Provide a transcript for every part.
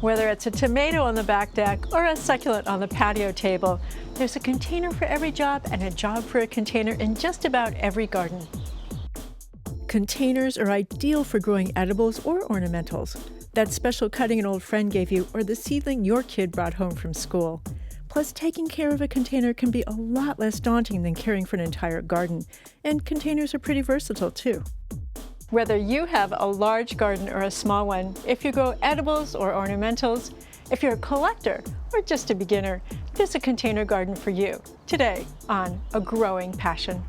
Whether it's a tomato on the back deck or a succulent on the patio table, there's a container for every job and a job for a container in just about every garden. Containers are ideal for growing edibles or ornamentals, that special cutting an old friend gave you or the seedling your kid brought home from school. Plus, taking care of a container can be a lot less daunting than caring for an entire garden, and containers are pretty versatile too. Whether you have a large garden or a small one, if you grow edibles or ornamentals, if you're a collector or just a beginner, there's a container garden for you. Today on A Growing Passion.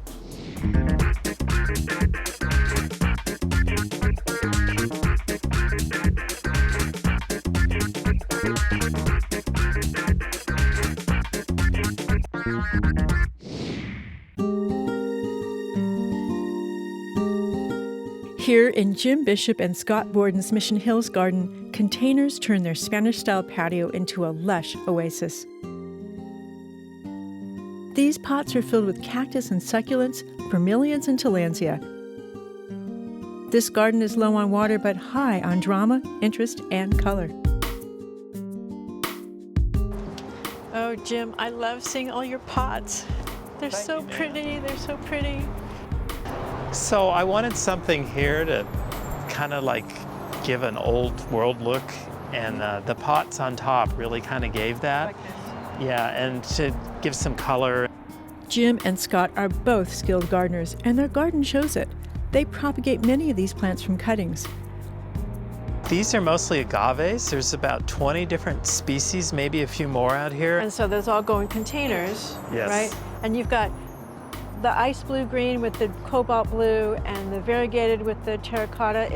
Here in Jim Bishop and Scott Borden's Mission Hills garden, containers turn their Spanish-style patio into a lush oasis. These pots are filled with cactus and succulents, bromeliads and tillandsia. This garden is low on water but high on drama, interest, and color. Oh, Jim, I love seeing all your pots. They're so pretty, they're so pretty. So I wanted something here to kind of like give an old world look, and the pots on top really kind of gave that. Yeah, and to give some color. Jim and Scott are both skilled gardeners, and their garden shows it. They propagate many of these plants from cuttings. These are mostly agaves. There's about 20 different species, maybe a few more out here. And so those all go in containers, yes. Right? And you've got the ice blue green with the cobalt blue and the variegated with the terracotta.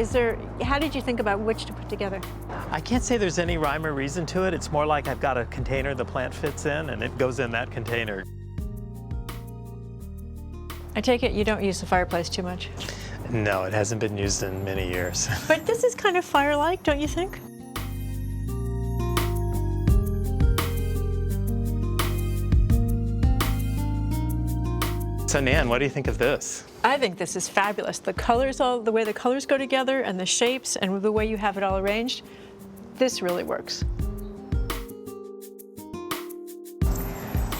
How did you think about which to put together? I can't say there's any rhyme or reason to it. It's more like I've got a container the plant fits in and it goes in that container. I take it you don't use the fireplace too much? No, it hasn't been used in many years. But this is kind of fire-like, don't you think? So Nan, what do you think of this? I think this is fabulous. The colors, the way the colors go together and the shapes and the way you have it all arranged, this really works.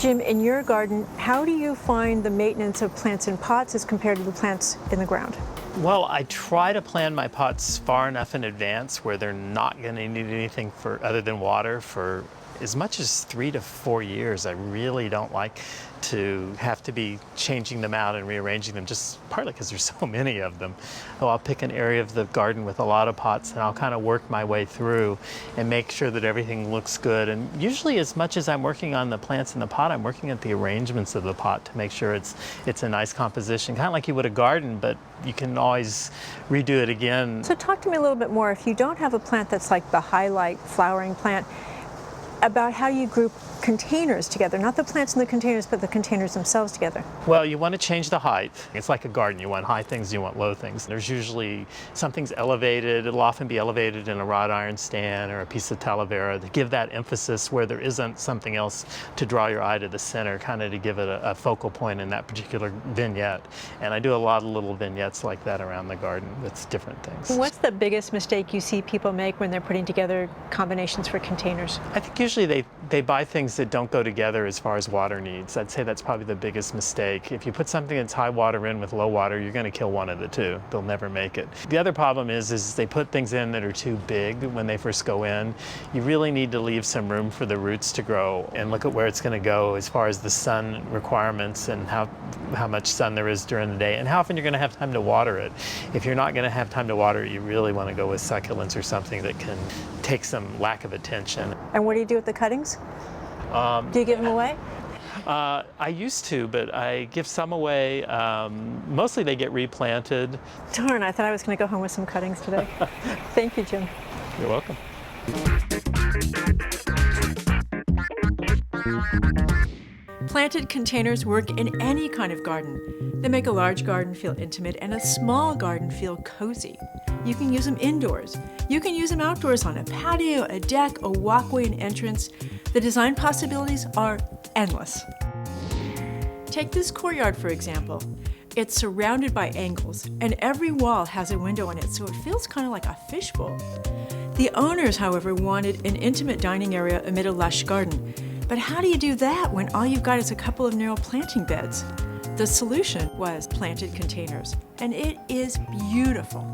Jim, in your garden, how do you find the maintenance of plants in pots as compared to the plants in the ground? Well, I try to plan my pots far enough in advance where they're not going to need anything other than water for as much as 3 to 4 years. I really don't like to have to be changing them out and rearranging them, just partly because there's so many of them. So I'll pick an area of the garden with a lot of pots and I'll kind of work my way through and make sure that everything looks good. And usually as much as I'm working on the plants in the pot, I'm working at the arrangements of the pot to make sure it's a nice composition, kind of like you would a garden, but you can always redo it again. So talk to me a little bit more, if you don't have a plant that's like the highlight flowering plant, about how you group containers together, not the plants in the containers, but the containers themselves together. Well, you want to change the height. It's like a garden. You want high things, you want low things. There's usually something's elevated. It'll often be elevated in a wrought iron stand or a piece of talavera to give that emphasis where there isn't something else to draw your eye to the center, kind of to give it a focal point in that particular vignette. And I do a lot of little vignettes like that around the garden with different things. What's the biggest mistake you see people make when they're putting together combinations for containers? I think usually they buy things that don't go together as far as water needs. I'd say that's probably the biggest mistake. If you put something that's high water in with low water, you're going to kill one of the two. They'll never make it. The other problem is they put things in that are too big when they first go in. You really need to leave some room for the roots to grow and look at where it's going to go as far as the sun requirements and how much sun there is during the day and how often you're going to have time to water it. If you're not going to have time to water it, you really want to go with succulents or something that can take some lack of attention. And what do you do with the cuttings? Do you give them away? I used to, but I give some away. Mostly they get replanted. Darn, I thought I was going to go home with some cuttings today. Thank you, Jim. You're welcome. Planted containers work in any kind of garden. They make a large garden feel intimate and a small garden feel cozy. You can use them indoors. You can use them outdoors on a patio, a deck, a walkway, an entrance. The design possibilities are endless. Take this courtyard, for example. It's surrounded by angles, and every wall has a window in it, so it feels kind of like a fishbowl. The owners, however, wanted an intimate dining area amid a lush garden. But how do you do that when all you've got is a couple of narrow planting beds? The solution was planted containers, and it is beautiful.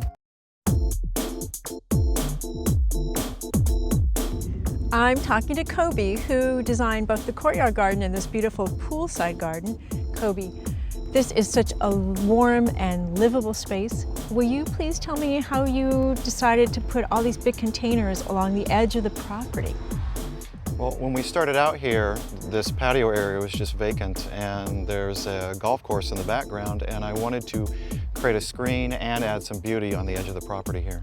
I'm talking to Kobe, who designed both the courtyard garden and this beautiful poolside garden. Kobe, this is such a warm and livable space. Will you please tell me how you decided to put all these big containers along the edge of the property? Well, when we started out here, this patio area was just vacant, and there's a golf course in the background, and I wanted to create a screen and add some beauty on the edge of the property here.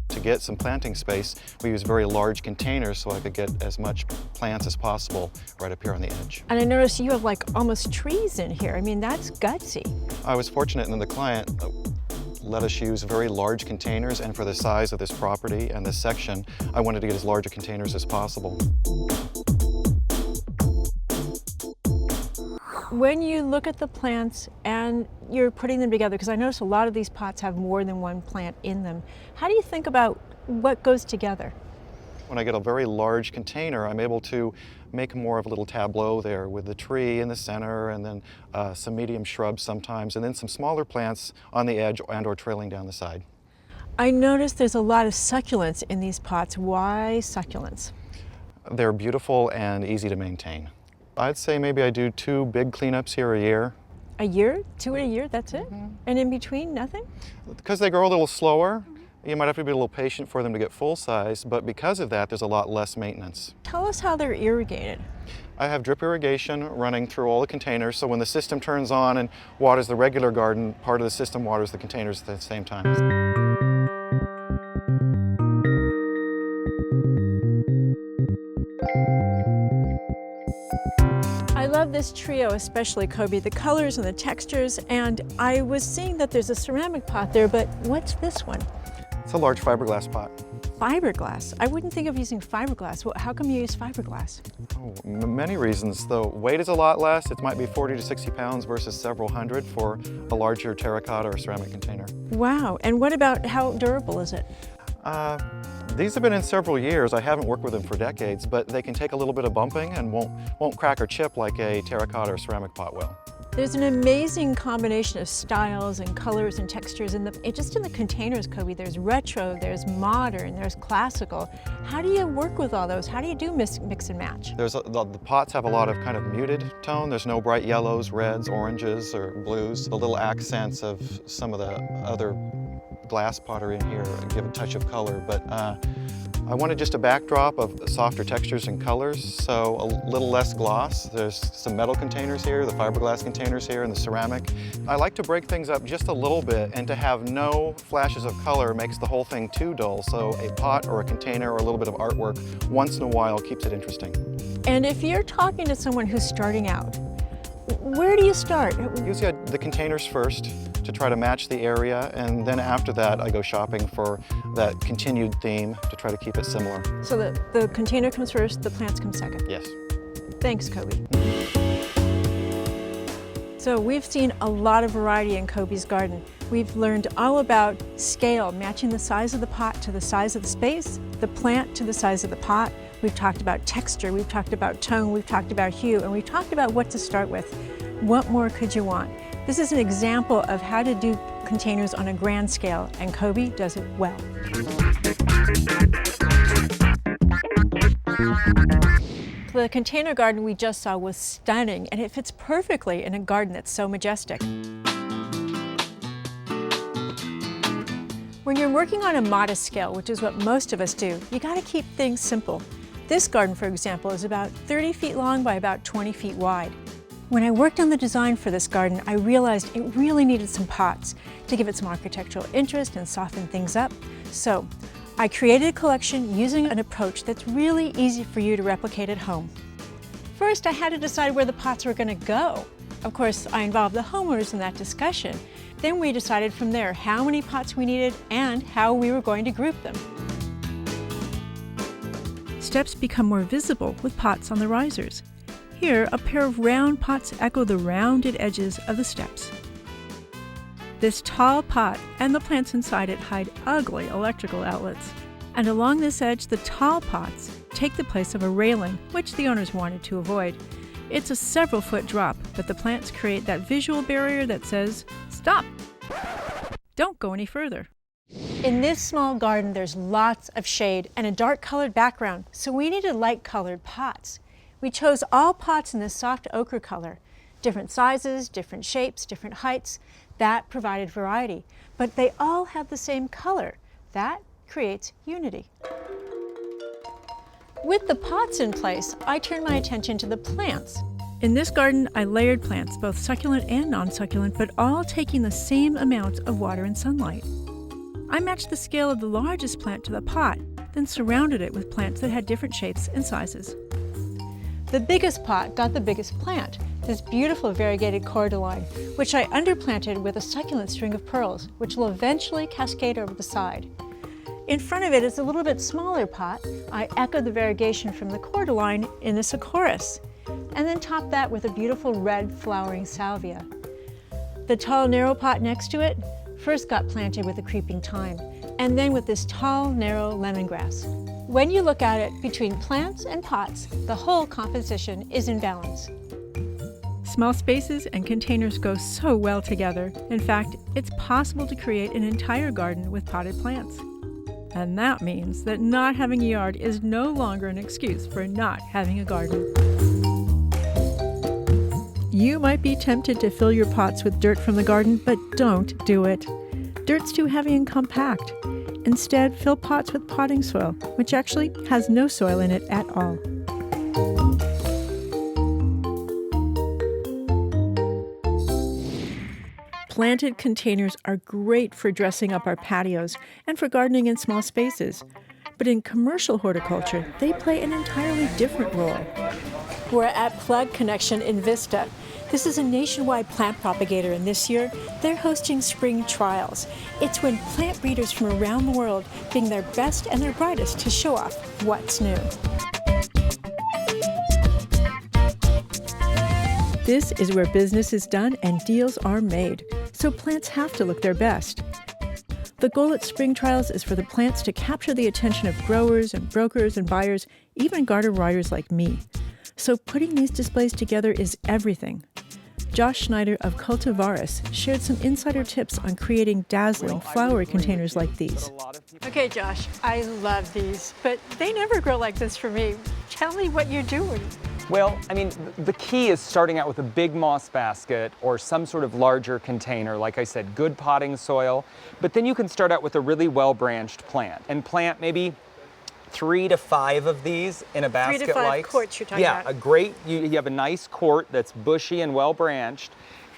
To get some planting space, we use very large containers so I could get as much plants as possible right up here on the edge. And I noticed you have like almost trees in here. I mean, that's gutsy. I was fortunate in the client let us use very large containers, and for the size of this property and this section, I wanted to get as large a containers as possible. When you look at the plants and you're putting them together, because I notice a lot of these pots have more than one plant in them, how do you think about what goes together? When I get a very large container, I'm able to make more of a little tableau there with the tree in the center, and then some medium shrubs sometimes, and then some smaller plants on the edge and or trailing down the side. I noticed there's a lot of succulents in these pots. Why succulents? They're beautiful and easy to maintain. I'd say maybe I do 2 big cleanups here a year. A year? 2 in a year, that's it? Mm-hmm. And in between, nothing? Because they grow a little slower, you might have to be a little patient for them to get full size, but because of that, there's a lot less maintenance. Tell us how they're irrigated. I have drip irrigation running through all the containers, so when the system turns on and waters the regular garden, part of the system waters the containers at the same time. I love this trio, especially Kobe, the colors and the textures, and I was seeing that there's a ceramic pot there, but what's this one? It's a large fiberglass pot. Fiberglass? I wouldn't think of using fiberglass. Well, how come you use fiberglass? Oh, many reasons. The weight is a lot less. It might be 40 to 60 pounds versus several hundred for a larger terracotta or ceramic container. Wow, and what about how durable is it? These have been in several years. I haven't worked with them for decades, but they can take a little bit of bumping and won't crack or chip like a terracotta or ceramic pot will. There's an amazing combination of styles and colors and textures just in the containers, Kobe. There's retro, there's modern, there's classical. How do you work with all those? How do you do mix and match? The pots have a lot of kind of muted tone. There's no bright yellows, reds, oranges, or blues. The little accents of some of the other glass pottery in here give a touch of color, but I wanted just a backdrop of softer textures and colors, so a little less gloss. There's some metal containers here, the fiberglass containers here, and the ceramic. I like to break things up just a little bit, and to have no flashes of color makes the whole thing too dull, so a pot or a container or a little bit of artwork once in a while keeps it interesting. And if you're talking to someone who's starting out, where do you start? Usually the containers first to try to match the area, and then after that I go shopping for that continued theme to try to keep it similar. So the container comes first, the plants come second? Yes. Thanks, Kobe. So we've seen a lot of variety in Kobe's garden. We've learned all about scale, matching the size of the pot to the size of the space, the plant to the size of the pot. We've talked about texture, we've talked about tone, we've talked about hue, and we've talked about what to start with. What more could you want? This is an example of how to do containers on a grand scale, and Kobe does it well. The container garden we just saw was stunning, and it fits perfectly in a garden that's so majestic. When you're working on a modest scale, which is what most of us do, you gotta keep things simple. This garden, for example, is about 30 feet long by about 20 feet wide. When I worked on the design for this garden, I realized it really needed some pots to give it some architectural interest and soften things up. So I created a collection using an approach that's really easy for you to replicate at home. First, I had to decide where the pots were going to go. Of course, I involved the homeowners in that discussion. Then we decided from there how many pots we needed and how we were going to group them. Steps become more visible with pots on the risers. Here, a pair of round pots echo the rounded edges of the steps. This tall pot and the plants inside it hide ugly electrical outlets. And along this edge, the tall pots take the place of a railing, which the owners wanted to avoid. It's a several-foot drop, but the plants create that visual barrier that says, "Stop! Don't go any further." In this small garden, there's lots of shade and a dark-colored background, so we needed light-colored pots. We chose all pots in this soft ochre color. Different sizes, different shapes, different heights. That provided variety. But they all have the same color. That creates unity. With the pots in place, I turned my attention to the plants. In this garden, I layered plants, both succulent and non-succulent, but all taking the same amount of water and sunlight. I matched the scale of the largest plant to the pot, then surrounded it with plants that had different shapes and sizes. The biggest pot got the biggest plant, this beautiful variegated cordyline, which I underplanted with a succulent string of pearls, which will eventually cascade over the side. In front of it is a little bit smaller pot. I echoed the variegation from the cordyline in the Socorus, and then topped that with a beautiful red flowering salvia. The tall, narrow pot next to it first got planted with a creeping thyme, and then with this tall, narrow lemongrass. When you look at it between plants and pots, the whole composition is in balance. Small spaces and containers go so well together. In fact, it's possible to create an entire garden with potted plants. And that means that not having a yard is no longer an excuse for not having a garden. You might be tempted to fill your pots with dirt from the garden, but don't do it. Dirt's too heavy and compact. Instead, fill pots with potting soil, which actually has no soil in it at all. Planted containers are great for dressing up our patios and for gardening in small spaces. But in commercial horticulture, they play an entirely different role. We're at Plug Connection in Vista. This is a nationwide plant propagator, and this year, they're hosting spring trials. It's when plant breeders from around the world bring their best and their brightest to show off what's new. This is where business is done and deals are made, so plants have to look their best. The goal at spring trials is for the plants to capture the attention of growers and brokers and buyers, even garden riders like me. So putting these displays together is everything. Josh Schneider of Cultivaris shared some insider tips on creating dazzling flower containers like these. Okay, Josh, I love these, but they never grow like this for me. Tell me what you're doing. Well, I mean, the key is starting out with a big moss basket or some sort of larger container. Like I said, good potting soil. But then you can start out with a really well-branched plant and plant maybe 3 to 5 of these in a basket. 3 to 5 quarts you're talking about. Yeah, a great, you have a nice quart that's bushy and well-branched.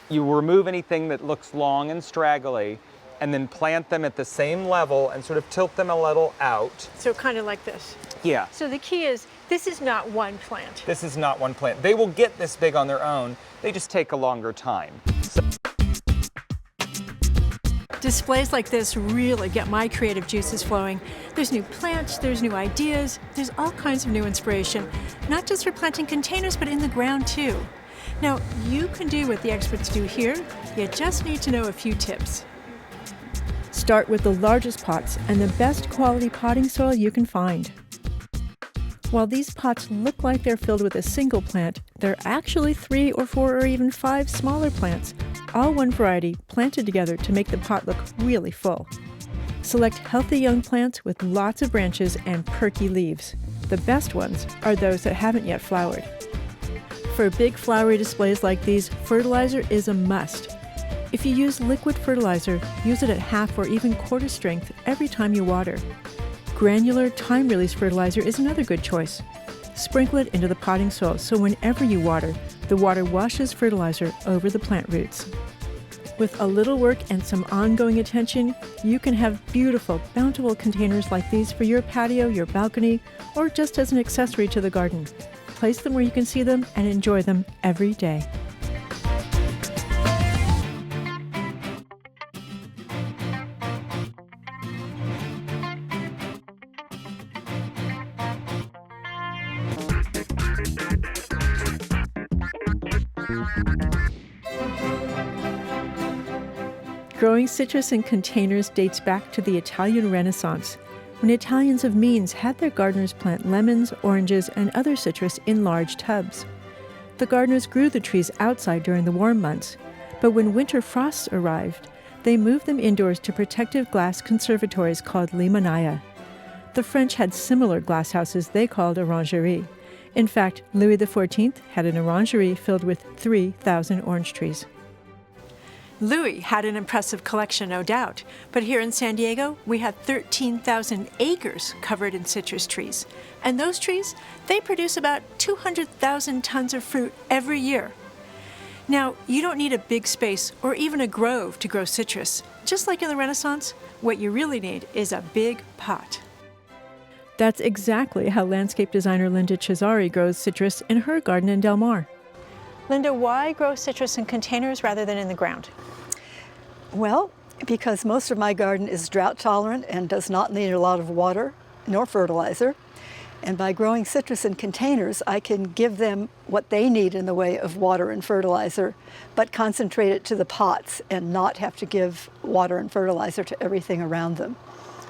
You remove anything that looks long and straggly, and then plant them at the same level and sort of tilt them a little out. So kind of like this. Yeah. So the key is, this is not one plant. This is not one plant. They will get this big on their own. They just take a longer time. Displays like this really get my creative juices flowing. There's new plants, there's new ideas, there's all kinds of new inspiration, not just for planting containers, but in the ground too. Now, you can do what the experts do here. You just need to know a few tips. Start with the largest pots and the best quality potting soil you can find. While these pots look like they're filled with a single plant, they're actually 3 or 4 or even 5 smaller plants, all one variety planted together to make the pot look really full. Select healthy young plants with lots of branches and perky leaves. The best ones are those that haven't yet flowered. For big flowery displays like these, fertilizer is a must. If you use liquid fertilizer, use it at half or even quarter strength every time you water. Granular time-release fertilizer is another good choice. Sprinkle it into the potting soil so whenever you water, the water washes fertilizer over the plant roots. With a little work and some ongoing attention, you can have beautiful, bountiful containers like these for your patio, your balcony, or just as an accessory to the garden. place them where you can see them and enjoy them every day. Growing citrus in containers dates back to the Italian Renaissance, when Italians of means had their gardeners plant lemons, oranges, and other citrus in large tubs. The gardeners grew the trees outside during the warm months, but when winter frosts arrived, they moved them indoors to protective glass conservatories called limonaya. The French had similar glasshouses they called orangeries. In fact, Louis XIV had an orangerie filled with 3,000 orange trees. Louis had an impressive collection, no doubt, but here in San Diego, we had 13,000 acres covered in citrus trees. And those trees, they produce about 200,000 tons of fruit every year. Now, you don't need a big space or even a grove to grow citrus. Just like in the Renaissance, what you really need is a big pot. That's exactly how landscape designer Linda Cesari grows citrus in her garden in Del Mar. Linda, why grow citrus in containers rather than in the ground? Well, because most of my garden is drought tolerant and does not need a lot of water nor fertilizer. And by growing citrus in containers, I can give them what they need in the way of water and fertilizer, but concentrate it to the pots and not have to give water and fertilizer to everything around them.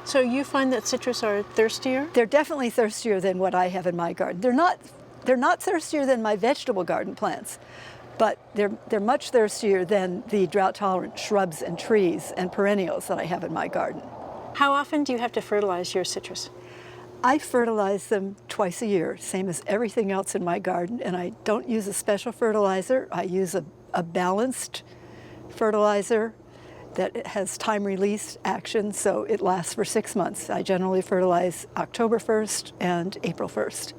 So you find that citrus are thirstier? They're definitely thirstier than what I have in my garden. They're not thirstier than my vegetable garden plants, but they're much thirstier than the drought-tolerant shrubs and trees and perennials that I have in my garden. How often do you have to fertilize your citrus? I fertilize them twice a year, same as everything else in my garden, and I don't use a special fertilizer. I use a balanced fertilizer that has time-release action, so it lasts for 6 months. I generally fertilize October 1st and April 1st.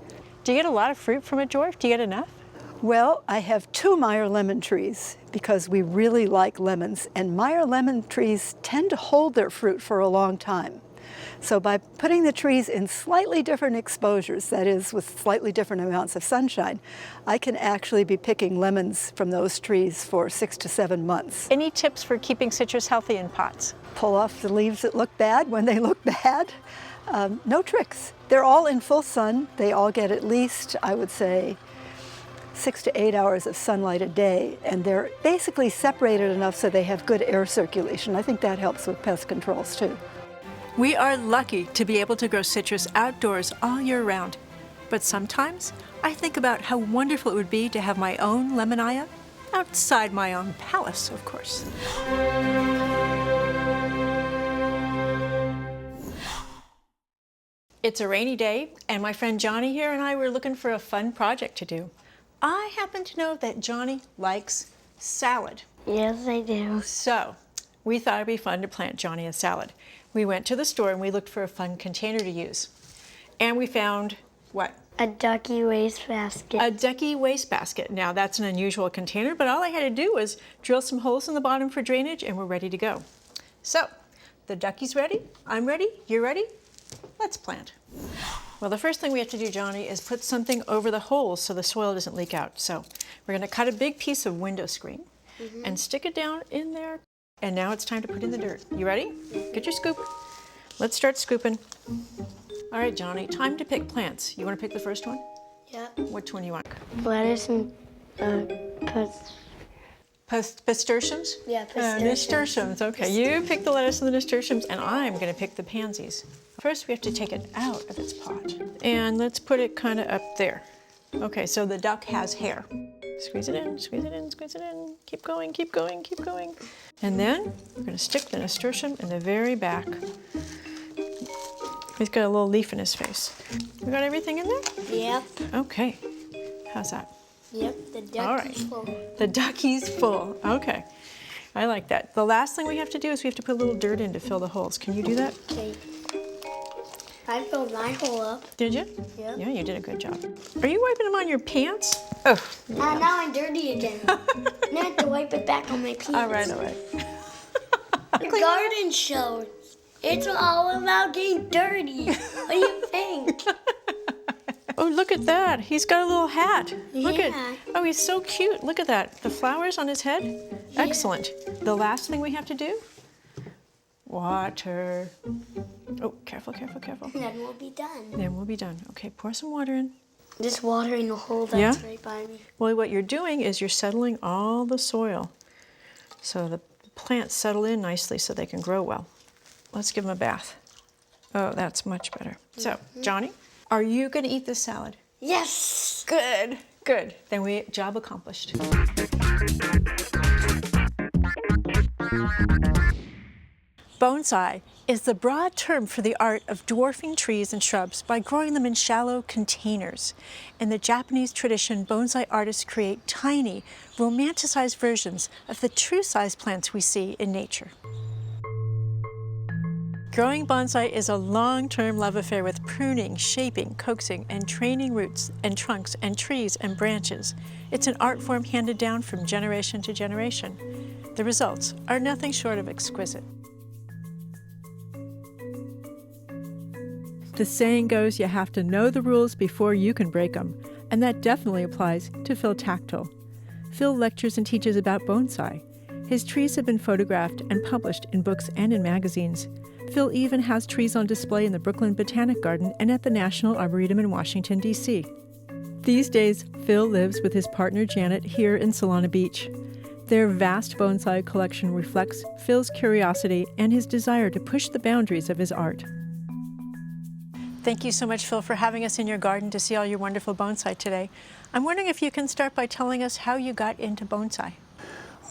Do you get a lot of fruit from it, George? Do you get enough? Well, I have 2 Meyer lemon trees because we really like lemons, and Meyer lemon trees tend to hold their fruit for a long time. So by putting the trees in slightly different exposures, that is, with slightly different amounts of sunshine, I can actually be picking lemons from those trees for 6 to 7 months. Any tips for keeping citrus healthy in pots? Pull off the leaves that look bad when they look bad. No tricks. They're all in full sun. They all get at least, I would say, 6 to 8 hours of sunlight a day, and they're basically separated enough so they have good air circulation. I think that helps with pest controls too. We are lucky to be able to grow citrus outdoors all year round. But sometimes I think about how wonderful it would be to have my own lemonaya outside my own palace, of course. It's a rainy day, and my friend Johnny here and I were looking for a fun project to do. I happen to know that Johnny likes salad. Yes, I do. So we thought it'd be fun to plant Johnny a salad. We went to the store and we looked for a fun container to use. And we found what? A ducky wastebasket. A ducky wastebasket. Now that's an unusual container, but all I had to do was drill some holes in the bottom for drainage and we're ready to go. So the ducky's ready, I'm ready, you're ready? Let's plant. Well, the first thing we have to do, Johnny, is put something over the holes so the soil doesn't leak out. So we're gonna cut a big piece of window screen and stick it down in there. And now it's time to put in the dirt. You ready? Get your scoop. Let's start scooping. All right, Johnny, time to pick plants. You want to pick the first one? Yeah. Which one do you want? Lettuce and Nasturtiums? Yeah, Nasturtiums. Okay, you pick the lettuce and the nasturtiums, and I'm going to pick the pansies. First, we have to take it out of its pot. And let's put it kind of up there. Okay, so the duck has hair. Squeeze it in, squeeze it in, squeeze it in. Keep going, keep going, keep going. And then we're going to stick the nasturtium in the very back. He's got a little leaf in his face. We got everything in there? Yep. Okay. How's that? Yep, the ducky's All right. full. The ducky's full. Okay. I like that. The last thing we have to do is we have to put a little dirt in to fill the holes. Can you do that? Okay. I filled my hole up. Did you? Yeah. Yeah, you did a good job. Are you wiping them on your pants? Oh. Now I'm dirty again. Now I have to wipe it back on my pants. All right, all right. The garden shows. It's all about getting dirty. What do you think? Oh, look at that. He's got a little hat. Look Yeah. at, oh, he's so cute. Look at that. The flowers on his head. Excellent. The last thing we have to do, water. Oh, careful, careful, careful. And then we'll be done. Then we'll be done. Okay, pour some water in. Just watering the hole that's Yeah? right by me. Well, what you're doing is you're settling all the soil so the plants settle in nicely so they can grow well. Let's give them a bath. Oh, that's much better. So, Johnny, are you going to eat this salad? Yes! Good, good. Then job accomplished. Bonsai is the broad term for the art of dwarfing trees and shrubs by growing them in shallow containers. In the Japanese tradition, bonsai artists create tiny, romanticized versions of the true-size plants we see in nature. Growing bonsai is a long-term love affair with pruning, shaping, coaxing, and training roots and trunks and trees and branches. It's an art form handed down from generation to generation. The results are nothing short of exquisite. The saying goes, you have to know the rules before you can break them, and that definitely applies to Phil Tactile. Phil lectures and teaches about bonsai. His trees have been photographed and published in books and in magazines. Phil even has trees on display in the Brooklyn Botanic Garden and at the National Arboretum in Washington, D.C. These days, Phil lives with his partner Janet here in Solana Beach. Their vast bonsai collection reflects Phil's curiosity and his desire to push the boundaries of his art. Thank you so much, Phil, for having us in your garden to see all your wonderful bonsai today. I'm wondering if you can start by telling us how you got into bonsai.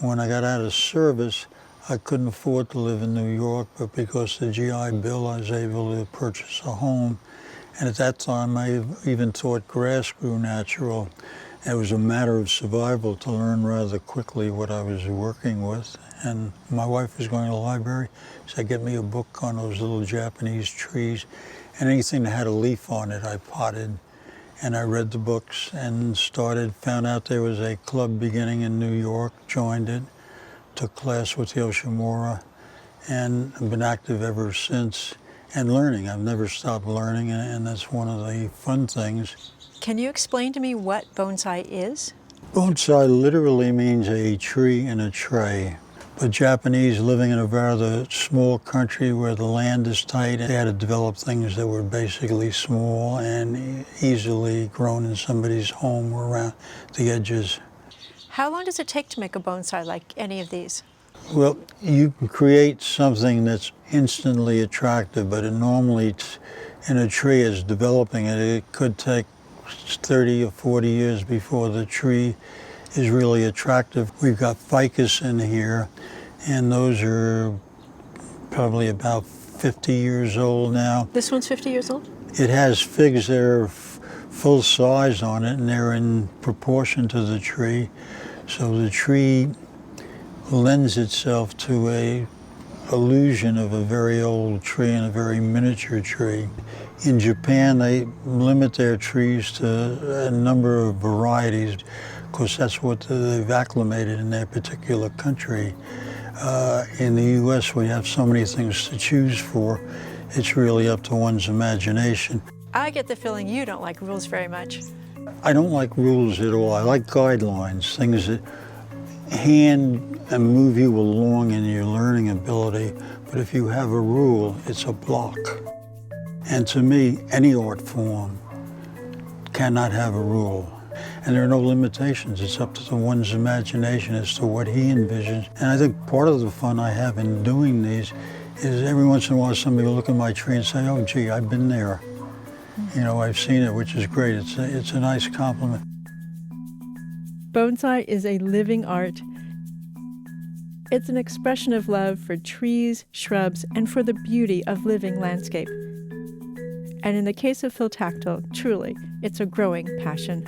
When I got out of service, I couldn't afford to live in New York, but because of the GI Bill, I was able to purchase a home. And at that time, I even thought grass grew natural. It was a matter of survival to learn rather quickly what I was working with. And my wife was going to the library, so I get me a book on those little Japanese trees. And anything that had a leaf on it, I potted. And I read the books and found out there was a club beginning in New York, joined it, took class with Yoshimura, and I've been active ever since. And learning, I've never stopped learning, and that's one of the fun things. Can you explain to me what bonsai is? Bonsai literally means a tree in a tray. But Japanese living in a rather small country where the land is tight, they had to develop things that were basically small and easily grown in somebody's home or around the edges. How long does it take to make a bonsai like any of these? Well, you can create something that's instantly attractive, but normally in a tree is developing it. It could take 30 or 40 years before the tree is really attractive. We've got ficus in here, and those are probably about 50 years old now. This one's 50 years old? It has figs that are full size on it, and they're in proportion to the tree. So the tree lends itself to a illusion of a very old tree and a very miniature tree. In Japan, they limit their trees to a number of varieties, because that's what they've acclimated in their particular country. In the U.S., we have so many things to choose for, it's really up to one's imagination. I get the feeling you don't like rules very much. I don't like rules at all. I like guidelines, things that hand and move you along in your learning ability. But if you have a rule, it's a block. And to me, any art form cannot have a rule. And there are no limitations. It's up to one's imagination as to what he envisions. And I think part of the fun I have in doing these is every once in a while somebody will look at my tree and say, oh, gee, I've been there. You know, I've seen it, which is great. It's a nice compliment. Bonsai is a living art. It's an expression of love for trees, shrubs, and for the beauty of living landscape. And in the case of Phil Tactile, truly, it's a growing passion.